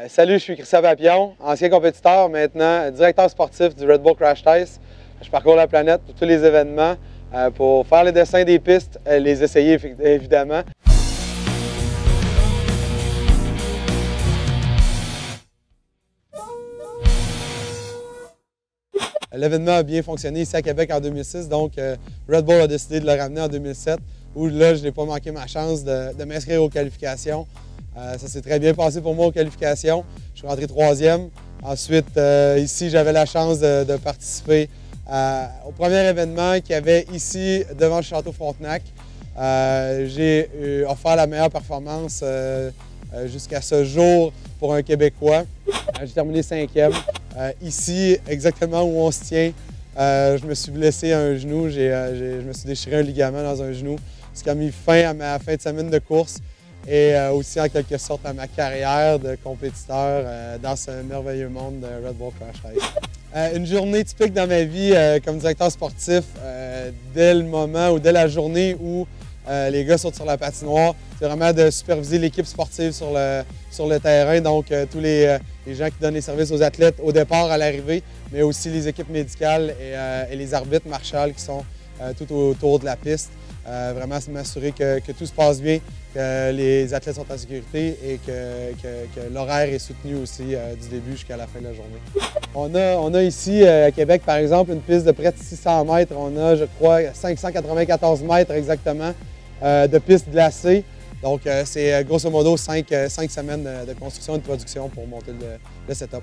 Salut, je suis Christian Papillon, ancien compétiteur, maintenant directeur sportif du Red Bull Crash Test. Je parcours la planète pour tous les événements, pour faire les dessins des pistes, les essayer évidemment. L'événement a bien fonctionné ici à Québec en 2006, donc Red Bull a décidé de le ramener en 2007, où là, je n'ai pas manqué ma chance de m'inscrire aux qualifications. Ça s'est très bien passé pour moi aux qualifications. Je suis rentré troisième. Ensuite, ici, j'avais la chance de participer au premier événement qu'il y avait ici devant le Château Frontenac. J'ai offert la meilleure performance jusqu'à ce jour pour un Québécois. J'ai terminé cinquième. Ici, exactement où on se tient, je me suis blessé à un genou. Je me suis déchiré un ligament dans un genou, ce qui a mis fin à ma fin de semaine de course et aussi en quelque sorte à ma carrière de compétiteur dans ce merveilleux monde de Red Bull Crash Test. Une journée typique dans ma vie comme directeur sportif, dès le moment ou dès la journée où les gars sautent sur la patinoire, c'est vraiment de superviser l'équipe sportive sur le terrain, donc tous les gens qui donnent les services aux athlètes au départ, à l'arrivée, mais aussi les équipes médicales et les arbitres marshals qui sont tout autour de la piste. Vraiment m'assurer que tout se passe bien, que les athlètes sont en sécurité et que l'horaire est soutenu aussi du début jusqu'à la fin de la journée. On a ici à Québec, par exemple, une piste de près de 600 mètres. On a, je crois, 594 mètres exactement de piste glacée. Donc, c'est grosso modo 5 semaines de construction et de production pour monter le setup.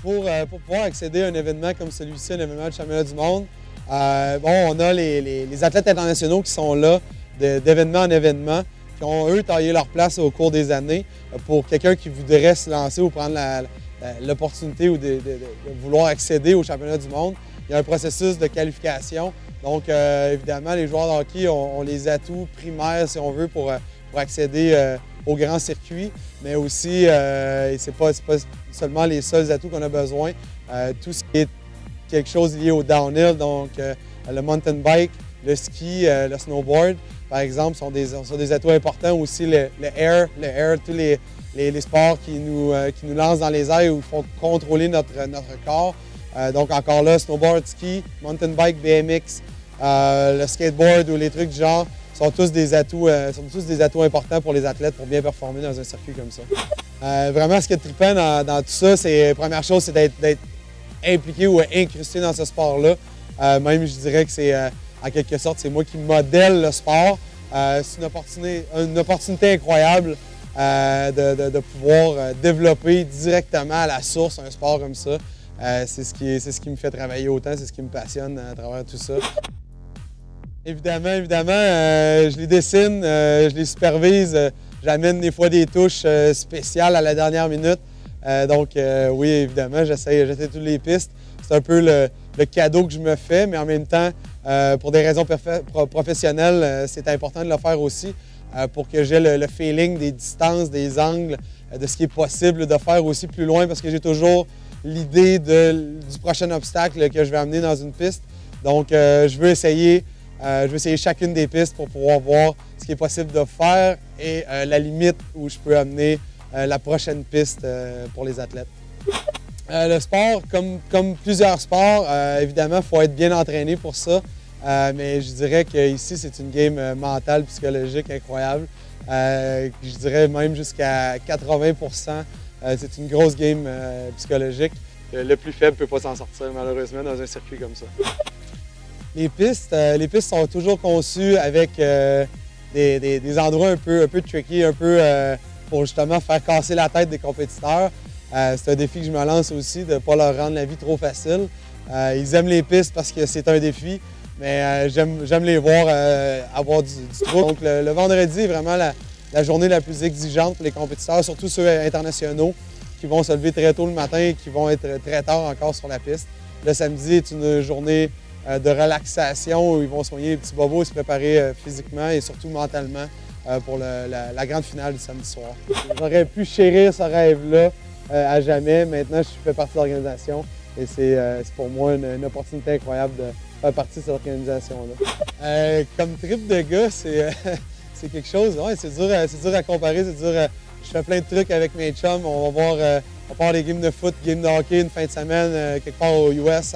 Pour pouvoir accéder à un événement comme celui-ci, un événement de championnat du monde, on a les athlètes internationaux qui sont là d'événement en événement, qui ont, eux, taillé leur place au cours des années. Pour quelqu'un qui voudrait se lancer ou prendre l'opportunité ou de vouloir accéder au championnat du monde, il y a un processus de qualification. Donc, évidemment, les joueurs de hockey ont les atouts primaires, si on veut, pour accéder au grand circuit, mais aussi, c'est pas seulement les seuls atouts qu'on a besoin. Tout ce qui est quelque chose lié au downhill, donc le mountain bike, le ski, le snowboard, par exemple, sont des atouts importants. Aussi le air, tous les sports qui nous lancent dans les airs ou font contrôler notre corps. Donc encore là, snowboard, ski, mountain bike, BMX, le skateboard ou les trucs du genre sont tous des atouts importants pour les athlètes pour bien performer dans un circuit comme ça. Vraiment, ce qui est trippant dans tout ça, c'est la première chose, c'est d'être impliqué ou incrusté dans ce sport-là. Même, je dirais que c'est, en quelque sorte, c'est moi qui modèle le sport. C'est une opportunité incroyable de pouvoir développer directement à la source un sport comme ça. C'est ce qui me fait travailler autant, c'est ce qui me passionne à travers tout ça. Évidemment, je les dessine, je les supervise, j'amène des fois des touches spéciales à la dernière minute. Donc oui, évidemment, j'essaie toutes les pistes. C'est un peu le cadeau que je me fais, mais en même temps, pour des raisons professionnelles, c'est important de le faire aussi pour que j'ai le feeling des distances, des angles, de ce qui est possible de faire aussi plus loin, parce que j'ai toujours l'idée du prochain obstacle que je vais amener dans une piste. Donc, je veux essayer chacune des pistes pour pouvoir voir ce qui est possible de faire et la limite où je peux amener la prochaine piste pour les athlètes. Le sport, comme plusieurs sports, évidemment, il faut être bien entraîné pour ça. Mais je dirais qu'ici, c'est une game mentale, psychologique incroyable. Je dirais même jusqu'à 80 %. C'est une grosse game psychologique. Le plus faible ne peut pas s'en sortir, malheureusement, dans un circuit comme ça. Les pistes sont toujours conçues avec des endroits un peu tricky, pour justement faire casser la tête des compétiteurs. C'est un défi que je me lance aussi, de ne pas leur rendre la vie trop facile. Ils aiment les pistes parce que c'est un défi, mais j'aime les voir avoir du trouble. Donc le vendredi est vraiment la journée la plus exigeante pour les compétiteurs, surtout ceux internationaux qui vont se lever très tôt le matin et qui vont être très tard encore sur la piste. Le samedi est une journée de relaxation où ils vont soigner les petits bobos et se préparer physiquement et surtout mentalement pour la grande finale du samedi soir. J'aurais pu chérir ce rêve-là à jamais. Maintenant, je fais partie de l'organisation et c'est pour moi une opportunité incroyable de faire partie de cette organisation-là. Comme trip de gars, c'est quelque chose, ouais, c'est dur à comparer, c'est dur je fais plein de trucs avec mes chums. On va voir des games de foot, games de hockey une fin de semaine, quelque part aux US,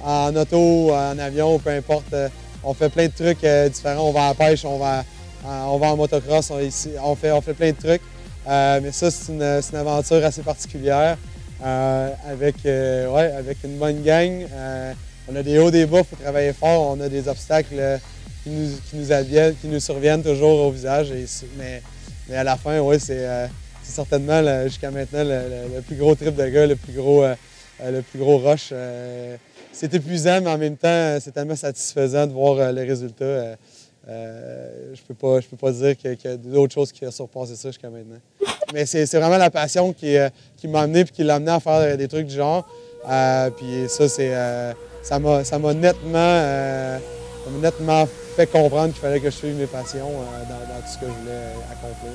en auto, en avion, peu importe. On fait plein de trucs différents. On va à la pêche, on va en motocross, on fait plein de trucs. Mais ça, c'est une aventure assez particulière avec une bonne gang. On a des hauts, des bas, il faut travailler fort. On a des obstacles qui nous surviennent toujours au visage. Mais à la fin, oui, c'est certainement jusqu'à maintenant le plus gros trip de gars, le plus gros rush. C'est épuisant, mais en même temps, c'est tellement satisfaisant de voir les résultats. Je peux pas dire qu'il y a d'autres choses qui ont surpassé ça jusqu'à maintenant. Mais c'est vraiment la passion qui m'a amené et qui l'a amené à faire des trucs du genre. Puis ça, ça m'a nettement fait comprendre qu'il fallait que je suive mes passions dans tout ce que je voulais accomplir.